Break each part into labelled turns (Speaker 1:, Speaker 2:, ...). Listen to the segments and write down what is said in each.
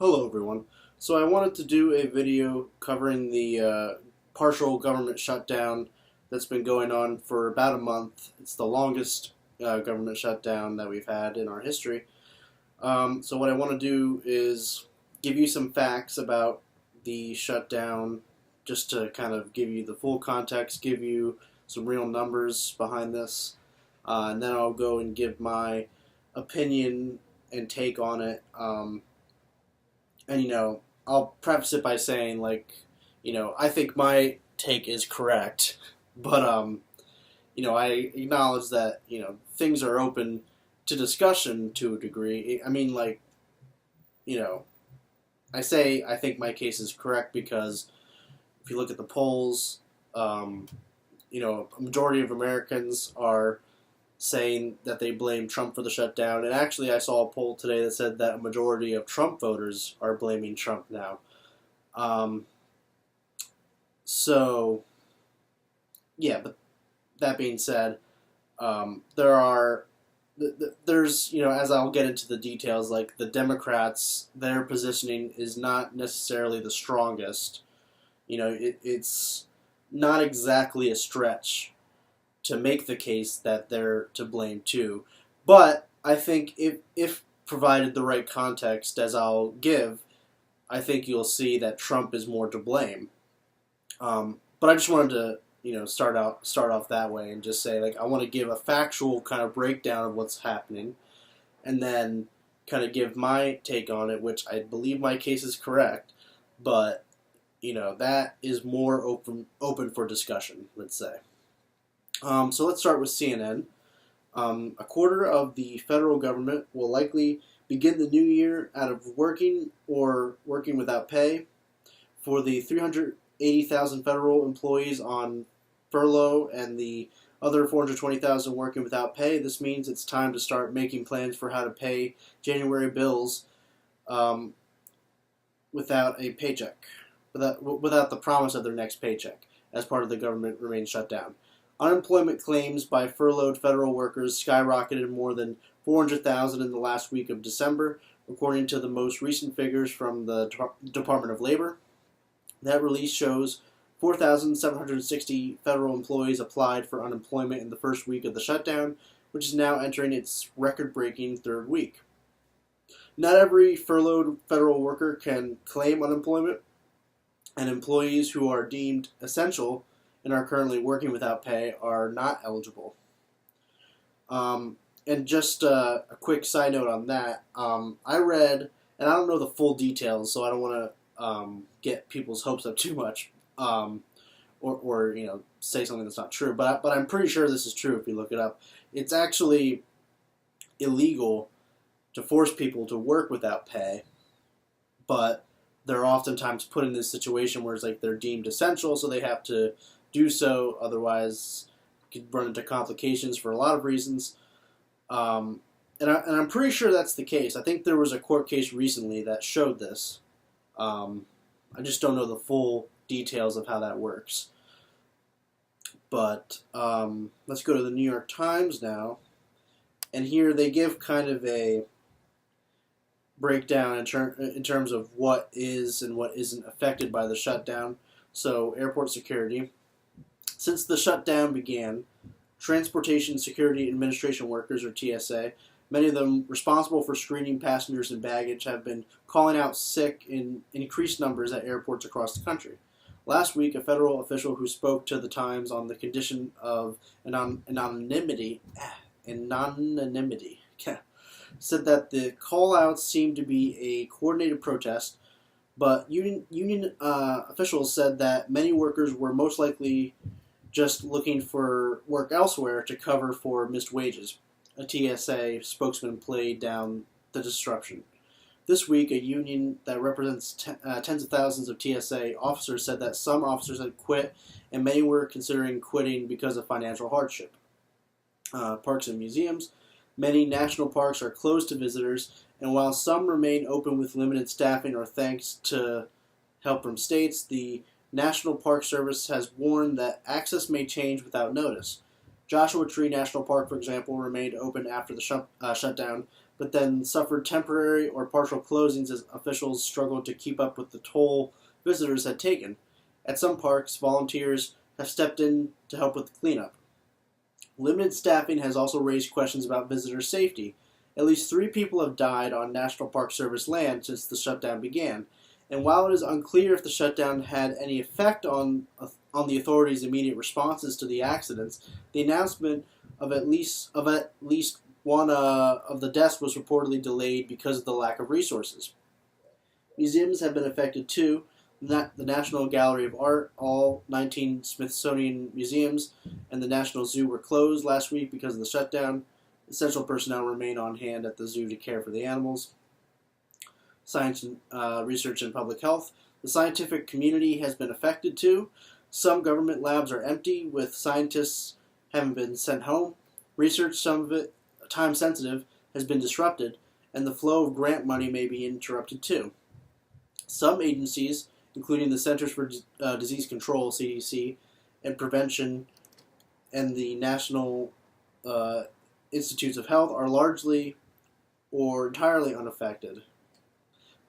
Speaker 1: Hello everyone. So I wanted to do a video covering the partial government shutdown that's been going on for about a month. It's the longest government shutdown that we've had in our history. So what I want to do is give you some facts about the shutdown, just to kind of give you the full context, give you some real numbers behind this, and then I'll go and give my opinion and take on it. And I'll preface it by saying, I think my take is correct, but I acknowledge that things are open to discussion to a degree. I mean, I say I think my case is correct because if you look at the polls, a majority of Americans are saying that they blame Trump for the shutdown. And actually, I saw a poll today that said that a majority of Trump voters are blaming Trump now. So, yeah, but that being said, there's, as I'll get into the details, like the Democrats, their positioning is not necessarily the strongest. It's not exactly a stretch to make the case that they're to blame too. But I think if provided the right context, as I'll give, I think you'll see that Trump is more to blame. But I just wanted to, start off that way and just say, I want to give a factual kind of breakdown of what's happening, and then kind of give my take on it, which I believe my case is correct, but that is more open for discussion, let's say. So let's start with CNN. A quarter of the federal government will likely begin the new year out of working or working without pay. For the 380,000 federal employees on furlough and the other 420,000 working without pay, this means it's time to start making plans for how to pay January bills without a paycheck, without the promise of their next paycheck, as part of the government remains shut down. Unemployment claims by furloughed federal workers skyrocketed more than 400,000 in the last week of December, according to the most recent figures from the Department of Labor. That release shows 4,760 federal employees applied for unemployment in the first week of the shutdown, which is now entering its record-breaking third week. Not every furloughed federal worker can claim unemployment, and employees who are deemed essential and are currently working without pay are not eligible. And just a quick side note on that, I read, and I don't know the full details, so I don't want to get people's hopes up too much, or say something that's not true. But I'm pretty sure this is true if you look it up. It's actually illegal to force people to work without pay, but they're oftentimes put in this situation where it's like they're deemed essential, so they have to do so, otherwise could run into complications for a lot of reasons. And I'm pretty sure that's the case. I think there was a court case recently that showed this. I just don't know the full details of how that works. But let's go to the New York Times now. And here they give kind of a breakdown in terms of what is and what isn't affected by the shutdown. So, airport security. Since the shutdown began, Transportation Security Administration workers, or TSA, many of them responsible for screening passengers and baggage, have been calling out sick in increased numbers at airports across the country. Last week, a federal official who spoke to the Times on the condition of anonymity said that the call-outs seemed to be a coordinated protest, but union officials said that many workers were most likely just looking for work elsewhere to cover for missed wages. A TSA spokesman played down the disruption. This week, a union that represents tens of thousands of TSA officers said that some officers had quit, and many were considering quitting because of financial hardship. Parks and museums. Many national parks are closed to visitors, and while some remain open with limited staffing or thanks to help from states, the National Park Service has warned that access may change without notice. Joshua Tree National Park, for example, remained open after the shutdown, but then suffered temporary or partial closings as officials struggled to keep up with the toll visitors had taken. At some parks, volunteers have stepped in to help with the cleanup. Limited staffing has also raised questions about visitor safety. At least 3 people have died on National Park Service land since the shutdown began, and while it is unclear if the shutdown had any effect on the authorities' immediate responses to the accidents, the announcement of at least one of the deaths was reportedly delayed because of the lack of resources. Museums have been affected too. The National Gallery of Art, all 19 Smithsonian museums, and the National Zoo were closed last week because of the shutdown. Essential personnel remain on hand at the zoo to care for the animals. Science and research and public health. The scientific community has been affected too. Some government labs are empty, with scientists having been sent home. Research, some of it time sensitive, has been disrupted, and the flow of grant money may be interrupted too. Some agencies, including the Centers for Disease Control, CDC, and Prevention, and the National Institutes of Health, are largely or entirely unaffected.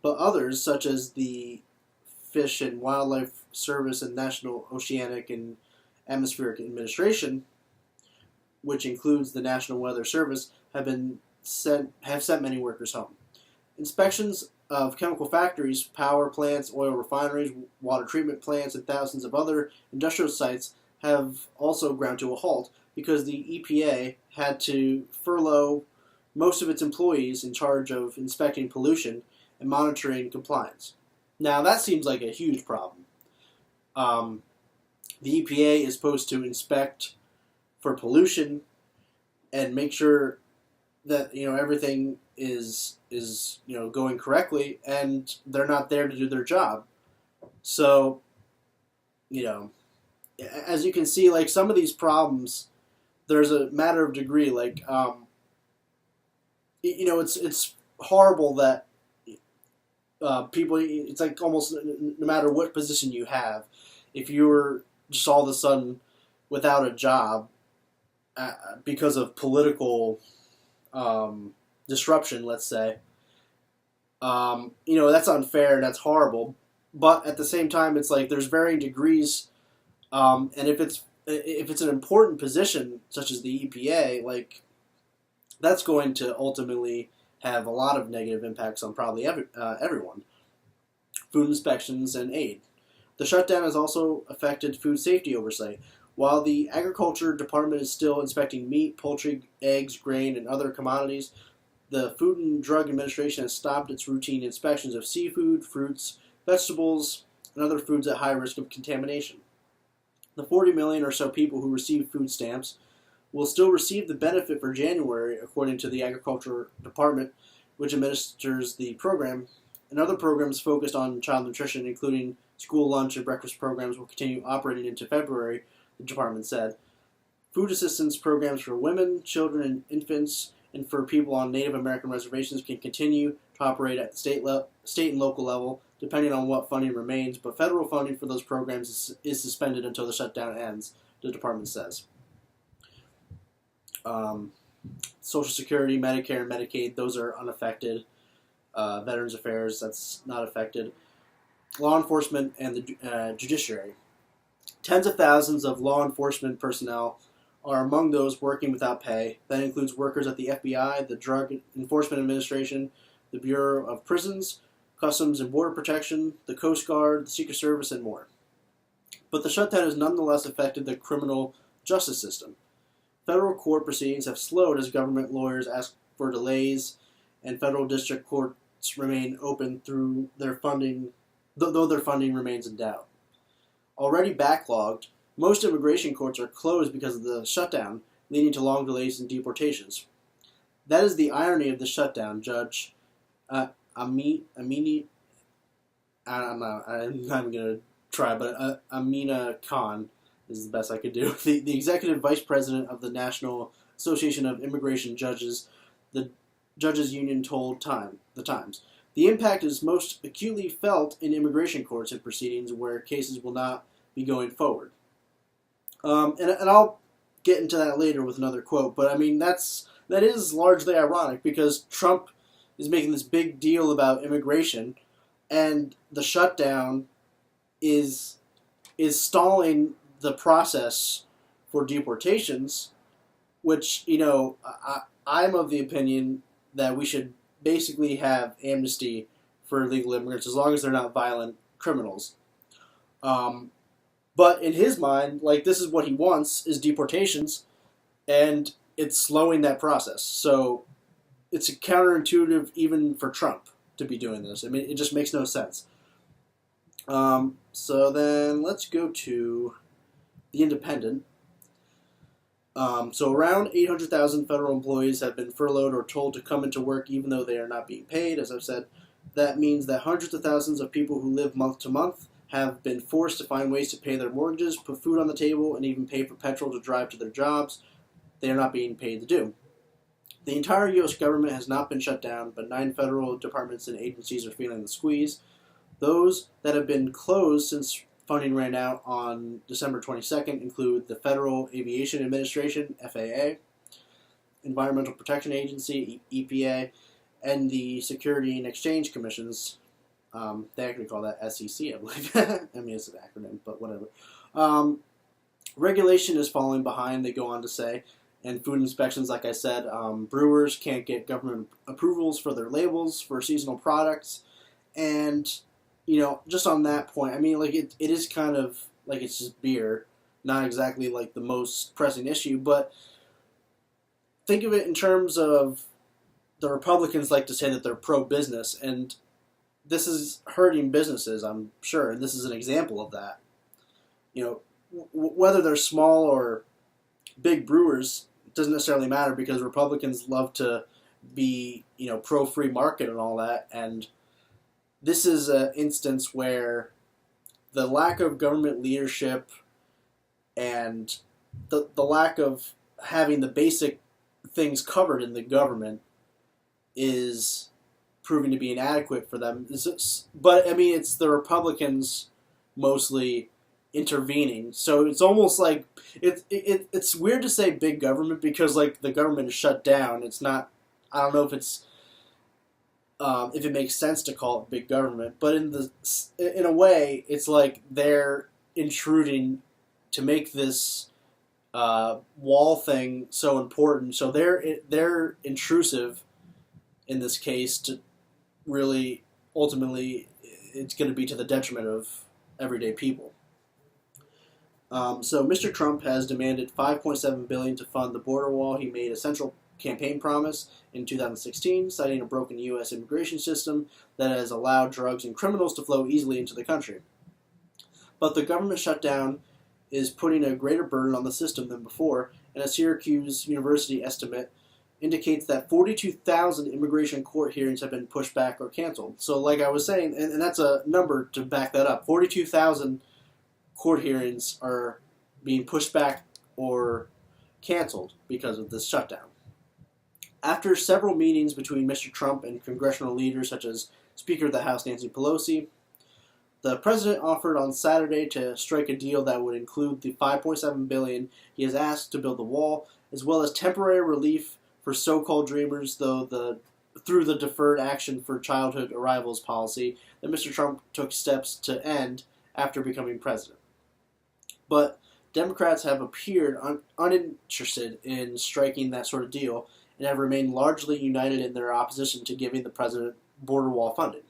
Speaker 1: But others, such as the Fish and Wildlife Service and National Oceanic and Atmospheric Administration, which includes the National Weather Service, have sent many workers home. Inspections of chemical factories, power plants, oil refineries, water treatment plants, and thousands of other industrial sites have also ground to a halt because the EPA had to furlough most of its employees in charge of inspecting pollution and monitoring compliance. Now, that seems like a huge problem. The EPA is supposed to inspect for pollution and make sure that everything is going correctly, and they're not there to do their job. So, as you can see, like some of these problems, there's a matter of degree. Like, it's horrible that people. It's like almost no matter what position you have, if you're just all of a sudden without a job because of political disruption, let's say, that's unfair and that's horrible. But at the same time, it's like there's varying degrees, and if it's an important position such as the EPA, like that's going to ultimately have a lot of negative impacts on probably everyone. Food inspections and aid. The shutdown has also affected food safety oversight. While the Agriculture Department is still inspecting meat, poultry, eggs, grain, and other commodities, the Food and Drug Administration has stopped its routine inspections of seafood, fruits, vegetables, and other foods at high risk of contamination. The 40 million or so people who receive food stamps will still receive the benefit for January, according to the Agriculture Department, which administers the program, and other programs focused on child nutrition, including school lunch and breakfast programs, will continue operating into February, the department said. Food assistance programs for women, children, and infants, and for people on Native American reservations can continue to operate at the state and local level, depending on what funding remains, but federal funding for those programs is suspended until the shutdown ends, the department says. Social Security, Medicare, and Medicaid, those are unaffected. Veterans Affairs, that's not affected. Law enforcement and the judiciary. Tens of thousands of law enforcement personnel are among those working without pay. That includes workers at the FBI, the Drug Enforcement Administration, the Bureau of Prisons, Customs and Border Protection, the Coast Guard, the Secret Service, and more. But the shutdown has nonetheless affected the criminal justice system. Federal court proceedings have slowed as government lawyers ask for delays, and federal district courts remain open through their funding, though their funding remains in doubt. Already backlogged, most immigration courts are closed because of the shutdown, leading to long delays in deportations. That is the irony of the shutdown, Judge Amini. I'm not even going to try, but Amina Khan is the best I could do. The executive vice president of the National Association of Immigration Judges, the Judges Union, told the Times. The impact is most acutely felt in immigration courts and proceedings where cases will not be going forward. And I'll get into that later with another quote, but I mean that's that is largely ironic because Trump is making this big deal about immigration, and the shutdown is stalling the process for deportations, which, I'm of the opinion that we should basically have amnesty for illegal immigrants as long as they're not violent criminals. Um, but in his mind, like, this is what he wants is deportations, and it's slowing that process. So it's counterintuitive even for Trump to be doing this. I mean, it just makes no sense. So then let's go to The Independent. So around 800,000 federal employees have been furloughed or told to come into work even though they are not being paid. As I've said, that means that hundreds of thousands of people who live month to month have been forced to find ways to pay their mortgages, put food on the table, and even pay for petrol to drive to their jobs. They are not being paid to do. The entire U.S. government has not been shut down, but 9 federal departments and agencies are feeling the squeeze. Those that have been closed since funding ran out on December 22nd include the Federal Aviation Administration, FAA, Environmental Protection Agency, EPA, and the Security and Exchange Commissions. They actually call that SEC, I believe. I mean, it's an acronym, but whatever. Regulation is falling behind, they go on to say, and food inspections, like I said. Brewers can't get government approvals for their labels for seasonal products, and just on that point, I mean, like, it is kind of like it's just beer, not exactly like the most pressing issue, but think of it in terms of the Republicans like to say that they're pro-business, and this is hurting businesses, I'm sure, and this is an example of that. Whether they're small or big brewers, it doesn't necessarily matter because Republicans love to be, pro-free market and all that, and this is an instance where the lack of government leadership and the lack of having the basic things covered in the government is proving to be inadequate for them. But, I mean, it's the Republicans mostly intervening. So it's almost like, it's weird to say big government because, like, the government is shut down. It's not, I don't know if it's, if it makes sense to call it big government, but in a way, it's like they're intruding to make this wall thing so important. So they're intrusive in this case to really, ultimately, it's going to be to the detriment of everyday people. So Mr. Trump has demanded $5.7 billion to fund the border wall. He made a central campaign promise in 2016, citing a broken U.S. immigration system that has allowed drugs and criminals to flow easily into the country. But the government shutdown is putting a greater burden on the system than before, and a Syracuse University estimate indicates that 42,000 immigration court hearings have been pushed back or canceled. So like I was saying, and that's a number to back that up, 42,000 court hearings are being pushed back or canceled because of this shutdown. After several meetings between Mr. Trump and congressional leaders such as Speaker of the House Nancy Pelosi, the president offered on Saturday to strike a deal that would include the $5.7 billion he has asked to build the wall, as well as temporary relief for so-called dreamers, through the Deferred Action for Childhood Arrivals policy that Mr. Trump took steps to end after becoming president. But Democrats have appeared uninterested in striking that sort of deal and have remained largely united in their opposition to giving the president border wall funding.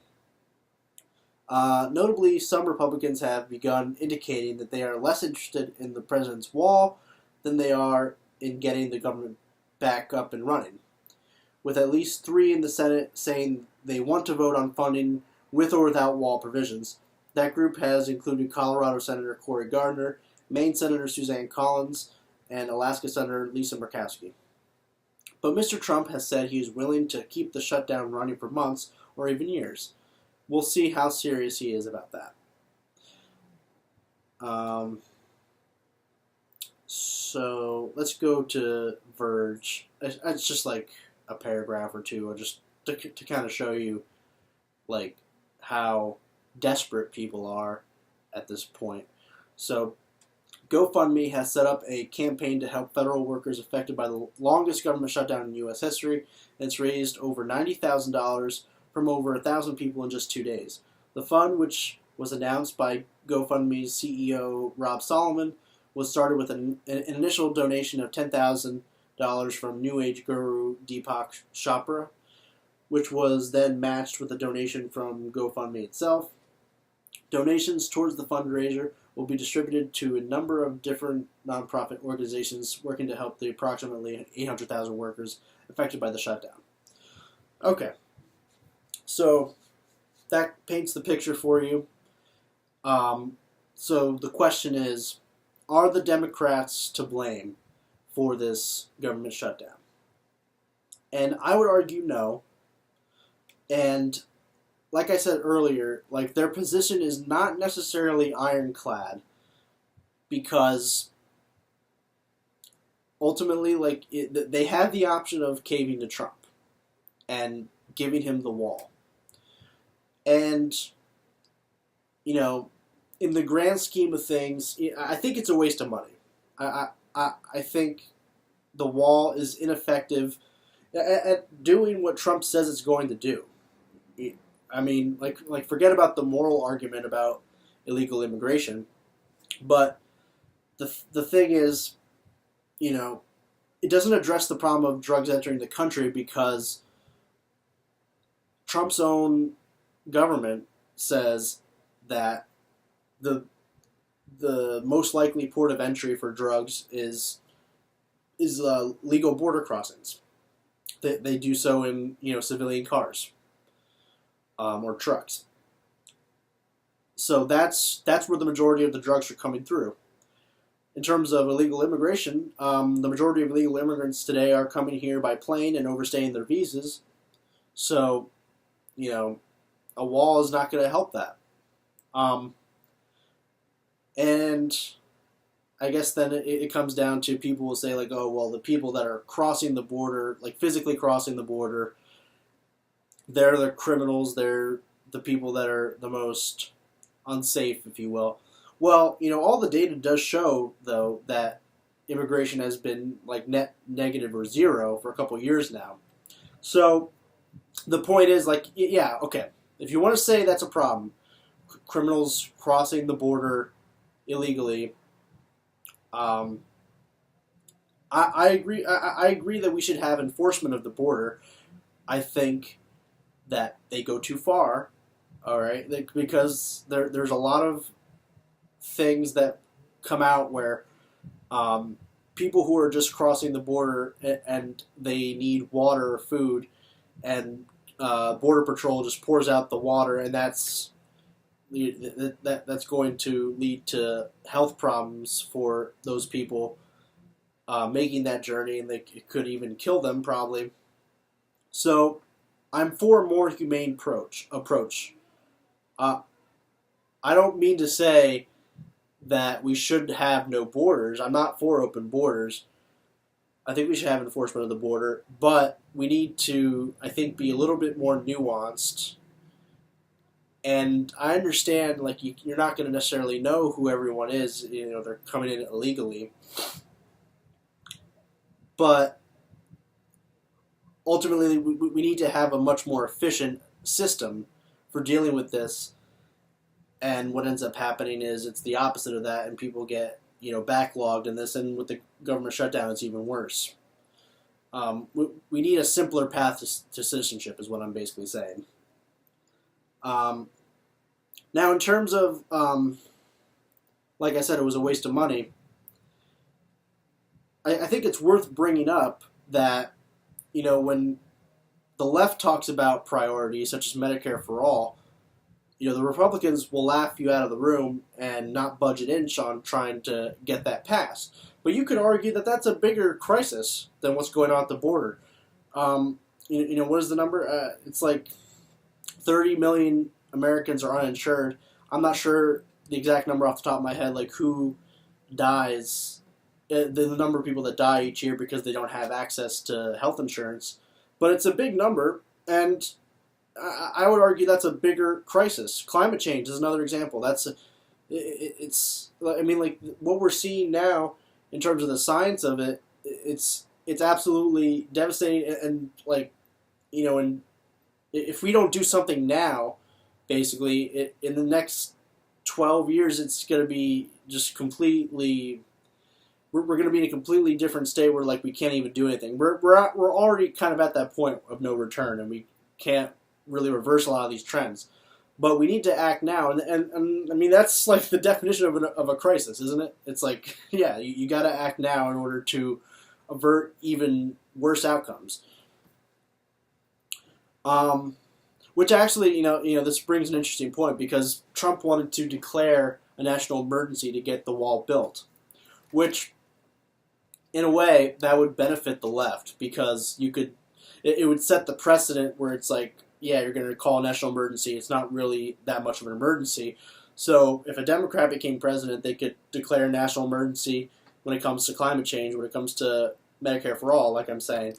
Speaker 1: Notably, some Republicans have begun indicating that they are less interested in the president's wall than they are in getting the government back up and running, with at least 3 in the Senate saying they want to vote on funding with or without wall provisions. That group has included Colorado Senator Cory Gardner, Maine Senator Suzanne Collins, and Alaska Senator Lisa Murkowski. But Mr. Trump has said he is willing to keep the shutdown running for months or even years. We'll see how serious he is about that. So let's go to Verge. It's just like a paragraph or two, just to kind of show you like how desperate people are at this point. So GoFundMe has set up a campaign to help federal workers affected by the longest government shutdown in U.S. history. It's raised over $90,000 from over 1,000 people in just 2 days. The fund, which was announced by GoFundMe's CEO Rob Solomon, was started with an initial donation of $10,000 from New Age guru Deepak Chopra, which was then matched with a donation from GoFundMe itself. Donations towards the fundraiser will be distributed to a number of different nonprofit organizations working to help the approximately 800,000 workers affected by the shutdown. Okay, so that paints the picture for you. So the question is, are the Democrats to blame for this government shutdown? And I would argue no. And like I said earlier, like their position is not necessarily ironclad, because ultimately, like they have the option of caving to Trump and giving him the wall. And you know, in the grand scheme of things, I think it's a waste of money. I think the wall is ineffective at doing what Trump says it's going to do. I mean, like forget about the moral argument about illegal immigration, but the thing is, you know, it doesn't address the problem of drugs entering the country, because Trump's own government says that the most likely port of entry for drugs is legal border crossings. They do so in, you know, civilian cars or trucks. So that's where the majority of the drugs are coming through. In terms of illegal immigration, the majority of illegal immigrants today are coming here by plane and overstaying their visas. So, you know, a wall is not going to help that. And I guess then it comes down to people will say, like, oh, well, the people that are crossing the border, like physically crossing the border, they're the criminals, they're the people that are the most unsafe, if you will. Well, you know, all the data does show, though, that immigration has been like net negative or zero for a couple of years now. So the point is, like, yeah, okay, if you want to say that's a problem, criminals crossing the border illegally, I agree. I agree that we should have enforcement of the border. I think that they go too far. All right, because there's a lot of things that come out where people who are just crossing the border and they need water or food, and Border Patrol just pours out the water, and that's going to lead to health problems for those people making that journey, and it could even kill them probably. So I'm for a more humane approach. I don't mean to say that we should have no borders. I'm not for open borders. I think we should have enforcement of the border, but we need to, I think, be a little bit more nuanced. And I understand, like, you're not going to necessarily know who everyone is. You know, they're coming in illegally. But ultimately, we need to have a much more efficient system for dealing with this. And what ends up happening is it's the opposite of that, and people get, you know, backlogged in this. And with the government shutdown, it's even worse. We need a simpler path to citizenship, is what I'm basically saying. Now, in terms of, like I said, it was a waste of money. I think it's worth bringing up that, you know, when the left talks about priorities such as Medicare for all, you know, the Republicans will laugh you out of the room and not budge an inch on trying to get that passed. But you could argue that that's a bigger crisis than what's going on at the border. You know, what is the number? It's like 30 million Americans are uninsured. I'm not sure the exact number off the top of my head, like who dies, the number of people that die each year because they don't have access to health insurance. But it's a big number, and I would argue that's a bigger crisis. Climate change is another example. That's It's, I mean, like what we're seeing now in terms of the science of it, it's absolutely devastating, and like, and if we don't do something now, basically, in the next 12 years, it's going to be just completely. We're going to be in a completely different state where like we can't even do anything. We're already kind of at that point of no return, and we can't really reverse a lot of these trends. But we need to act now, and I mean that's like the definition of a crisis, isn't it? It's like, yeah, you got to act now in order to avert even worse outcomes. Which actually, this brings an interesting point because Trump wanted to declare a national emergency to get the wall built, which, in a way, that would benefit the left because it would set the precedent where it's like, yeah, you're going to call a national emergency. It's not really that much of an emergency. So if a Democrat became president, they could declare a national emergency when it comes to climate change, when it comes to Medicare for all, like I'm saying.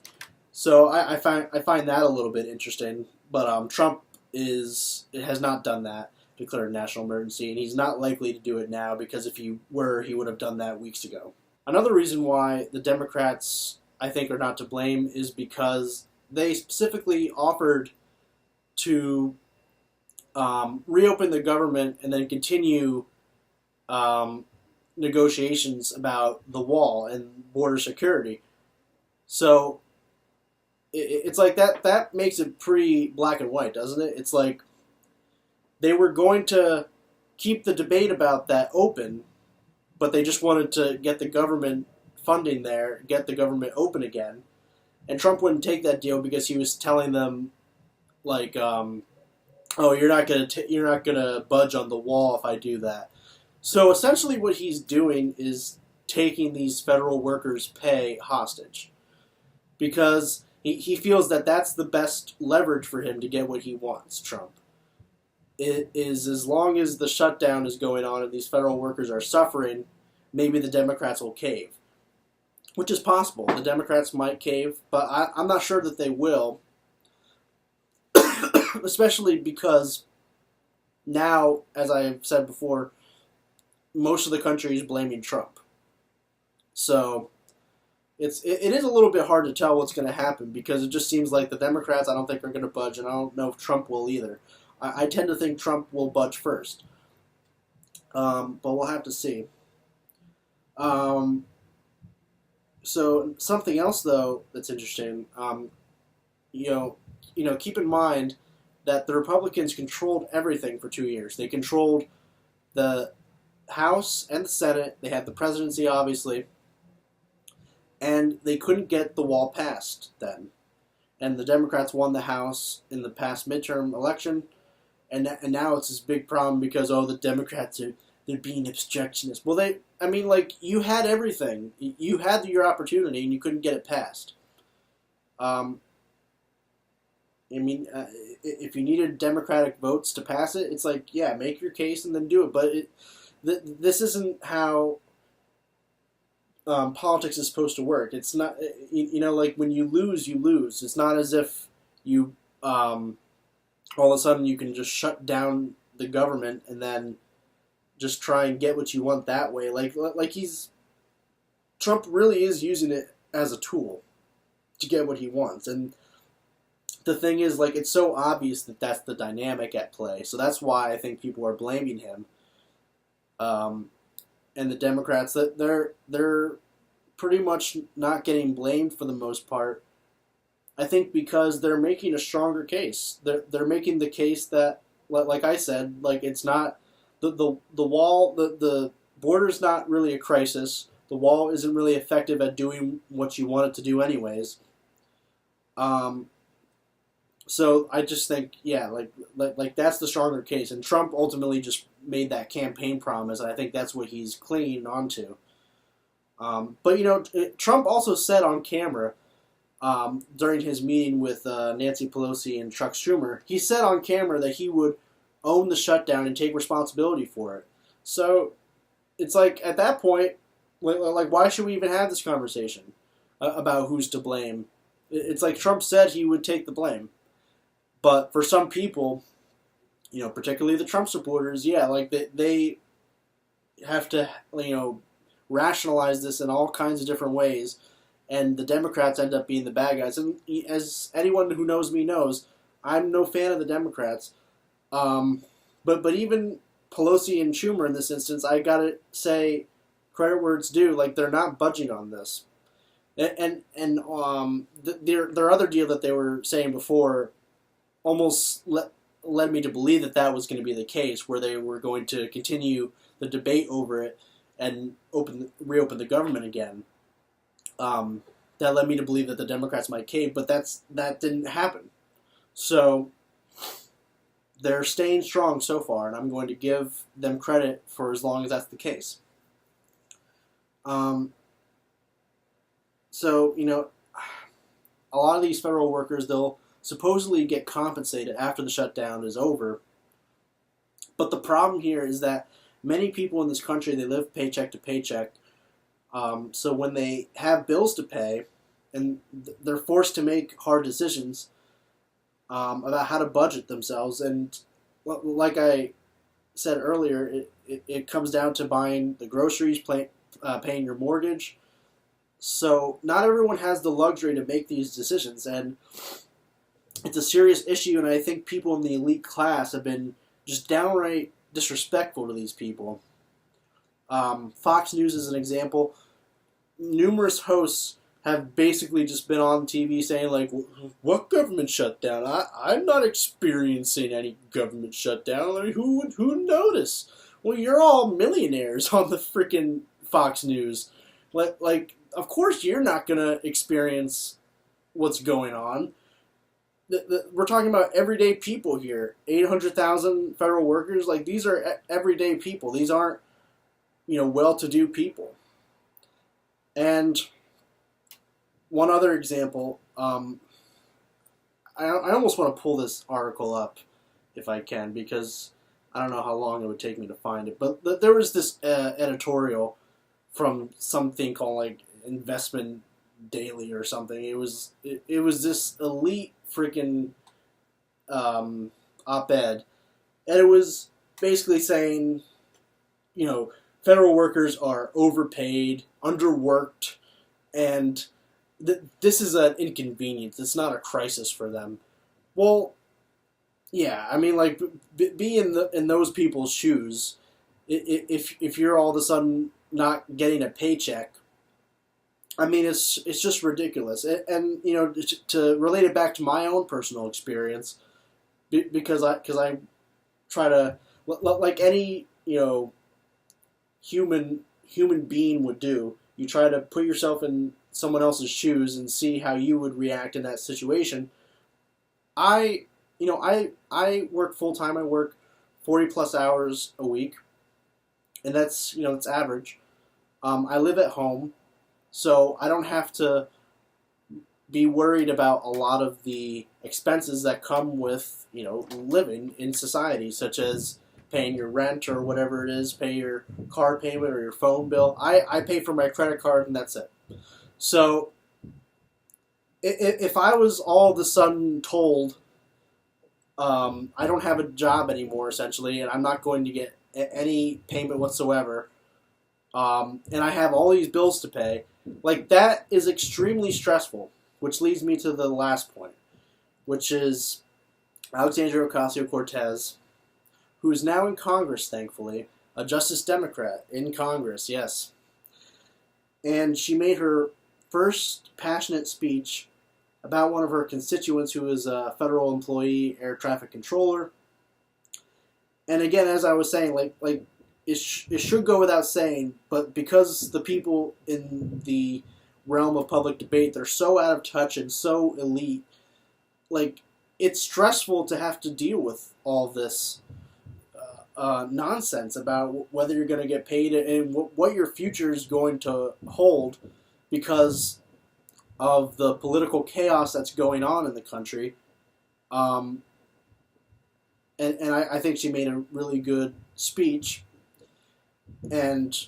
Speaker 1: So I find that a little bit interesting. But Trump has not done that, declared a national emergency, and he's not likely to do it now because if he were, he would have done that weeks ago. Another reason why the Democrats, I think, are not to blame is because they specifically offered to reopen the government and then continue negotiations about the wall and border security. So it's like that makes it pretty black and white, doesn't it? It's like they were going to keep the debate about that open, but they just wanted to get the government funding there, get the government open again. And Trump wouldn't take that deal because he was telling them, like, oh, you're not gonna budge on the wall if I do that. So essentially, what he's doing is taking these federal workers' pay hostage because he feels that that's the best leverage for him to get what he wants. Trump. It is as long as the shutdown is going on and these federal workers are suffering, maybe the Democrats will cave, which is possible. The Democrats might cave, but I'm not sure that they will, especially because now, as I've said before, most of the country is blaming Trump. So it is a little bit hard to tell what's going to happen because it just seems like the Democrats I don't think are going to budge, and I don't know if Trump will either. I tend to think Trump will budge first. But we'll have to see. So something else though that's interesting, keep in mind that the Republicans controlled everything for 2 years. They controlled the House and the Senate. They had the presidency, obviously, and they couldn't get the wall passed then. And the Democrats won the House in the past midterm election, and now it's this big problem because the Democrats they're being obstructionist. Well, you had everything. You had your opportunity, and you couldn't get it passed. If you needed Democratic votes to pass it, it's like, yeah, make your case and then do it. But this isn't how politics is supposed to work. It's not, like when you lose, you lose. It's not as if you all of a sudden you can just shut down the government and then just try and get what you want that way. Trump really is using it as a tool to get what he wants. And the thing is, it's so obvious that that's the dynamic at play. So that's why I think people are blaming him. And the Democrats, that they're pretty much not getting blamed for the most part. I think because they're making a stronger case. They're making the case that, like I said, it's not the wall, the border's not really a crisis. The wall isn't really effective at doing what you want it to do anyways. So I just think, yeah, that's the stronger case. And Trump ultimately just made that campaign promise, and I think that's what he's clinging on to. But Trump also said on camera during his meeting with Nancy Pelosi and Chuck Schumer, he said on camera that he would own the shutdown and take responsibility for it. So it's like, at that point, why should we even have this conversation about who's to blame? It's like Trump said he would take the blame. But for some people, particularly the Trump supporters, yeah, they have to rationalize this in all kinds of different ways, and the Democrats end up being the bad guys. And as anyone who knows me knows, I'm no fan of the Democrats. But even Pelosi and Schumer in this instance, I gotta say credit where it's due. Like, they're not budging on this, and their other deal that they were saying before almost led me to believe that was going to be the case, where they were going to continue the debate over it and reopen the government again. That led me to believe that the Democrats might cave, but that didn't happen. So they're staying strong so far, and I'm going to give them credit for as long as that's the case. So, a lot of these federal workers, they'll supposedly get compensated after the shutdown is over. But the problem here is that many people in this country, they live paycheck to paycheck. So when they have bills to pay, and they're forced to make hard decisions about how to budget themselves, and like I said earlier, it comes down to buying the groceries, paying your mortgage. So not everyone has the luxury to make these decisions, and it's a serious issue, and I think people in the elite class have been just downright disrespectful to these people. Fox News is an example. Numerous hosts have basically just been on TV saying, like, what government shutdown? I'm not experiencing any government shutdown. Like, who would notice? Well, you're all millionaires on the freaking Fox News. Like, of course you're not going to experience what's going on. We're talking about everyday people here. 800,000 federal workers. Like, these are everyday people. These aren't, well-to-do people. And one other example, I almost want to pull this article up if I can, because I don't know how long it would take me to find it. But there was this editorial from something called, like, Investment Daily or something. It was this elite freaking op-ed, and it was basically saying, federal workers are overpaid, underworked, and this is an inconvenience. It's not a crisis for them. Well, yeah, I mean, like, be in those people's shoes. If you're all of a sudden not getting a paycheck, I mean, it's just ridiculous. And to relate it back to my own personal experience, because I try to, like any human being would do, you try to put yourself in someone else's shoes and see how you would react in that situation. I work full time. I work 40 plus hours a week, and that's it's average. I live at home, so I don't have to be worried about a lot of the expenses that come with living in society, such as paying your rent or whatever it is, pay your car payment or your phone bill. I pay for my credit card, and that's it. So if I was all of a sudden told I don't have a job anymore, essentially, and I'm not going to get any payment whatsoever, and I have all these bills to pay, like, that is extremely stressful, which leads me to the last point, which is Alexandria Ocasio-Cortez, who is now in Congress, thankfully, a Justice Democrat in Congress, yes. And she made her first passionate speech about one of her constituents who is a federal employee, air traffic controller. And again, as I was saying, like it should go without saying, but because the people in the realm of public debate, they're so out of touch and so elite, like, it's stressful to have to deal with all this nonsense about whether you're going to get paid and what your future is going to hold because of the political chaos that's going on in the country. And I think she made a really good speech and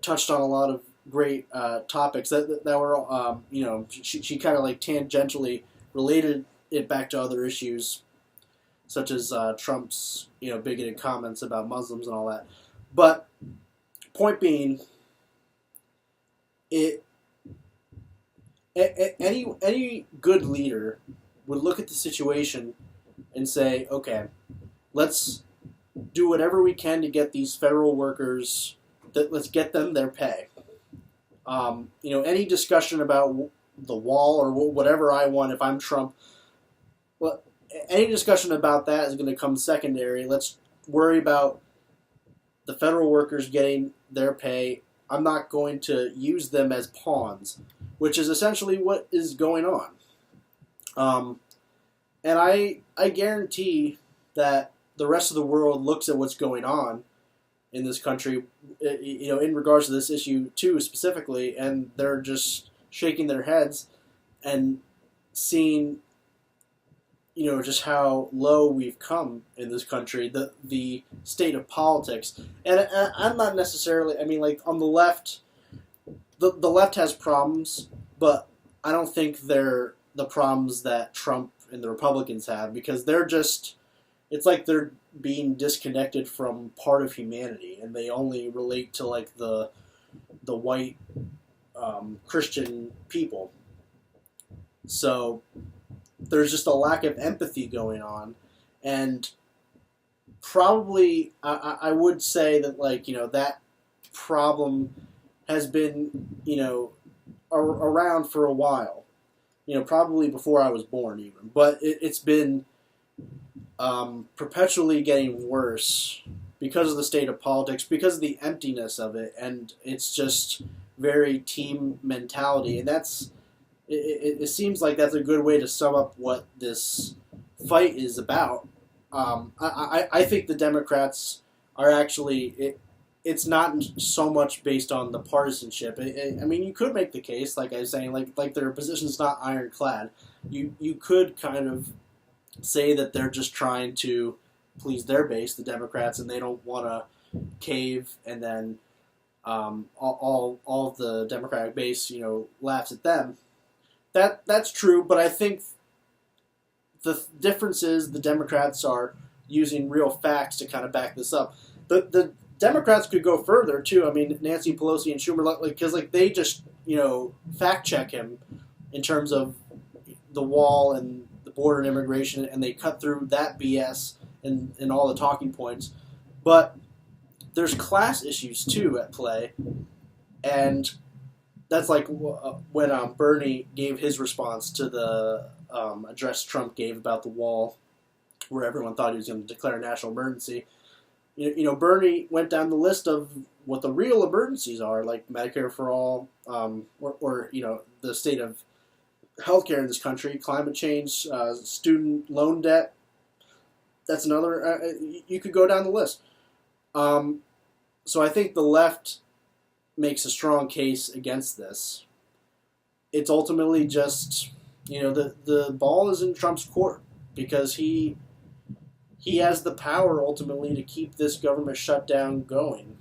Speaker 1: touched on a lot of great topics that were, she kind of like tangentially related it back to other issues, such as Trump's, bigoted comments about Muslims and all that. But point being, it any good leader would look at the situation and say, okay, let's do whatever we can to get these federal workers, let's get them their pay. Any discussion about the wall or whatever I want, if I'm Trump, well, any discussion about that is going to come secondary. Let's worry about the federal workers getting their pay. I'm not going to use them as pawns, which is essentially what is going on. And I guarantee that the rest of the world looks at what's going on in this country, in regards to this issue too specifically, and they're just shaking their heads and seeing, just how low we've come in this country, the state of politics. And I'm not necessarily, on the left, the left has problems, but I don't think they're the problems that Trump and the Republicans have, because it's like they're being disconnected from part of humanity, and they only relate to like the white Christian people. So there's just a lack of empathy going on, and probably I would say that that problem has been around for a while, probably before I was born even, but it's been perpetually getting worse because of the state of politics, because of the emptiness of it, and it's just very team mentality, and it seems like that's a good way to sum up what this fight is about. I think the Democrats are actually, it's not so much based on the partisanship. You could make the case, like I was saying, like their position's not ironclad. You could kind of say that they're just trying to please their base, the Democrats, and they don't want to cave, and then all of the Democratic base, laughs at them. That's true, but I think the difference is the Democrats are using real facts to kind of back this up. The Democrats could go further too. Nancy Pelosi and Schumer, because they just fact check him in terms of the wall and the border and immigration, and they cut through that BS and all the talking points. But there's class issues too at play, and that's like when Bernie gave his response to the address Trump gave about the wall, where everyone thought he was going to declare a national emergency. Bernie went down the list of what the real emergencies are, like Medicare for all, or the state of healthcare in this country, climate change, student loan debt. That's another. You could go down the list. So I think the left makes a strong case against this. It's ultimately just, the ball is in Trump's court, because he has the power ultimately to keep this government shutdown going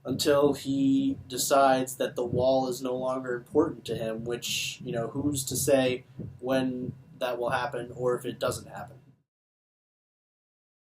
Speaker 1: until he decides that the wall is no longer important to him, which, who's to say when that will happen or if it doesn't happen.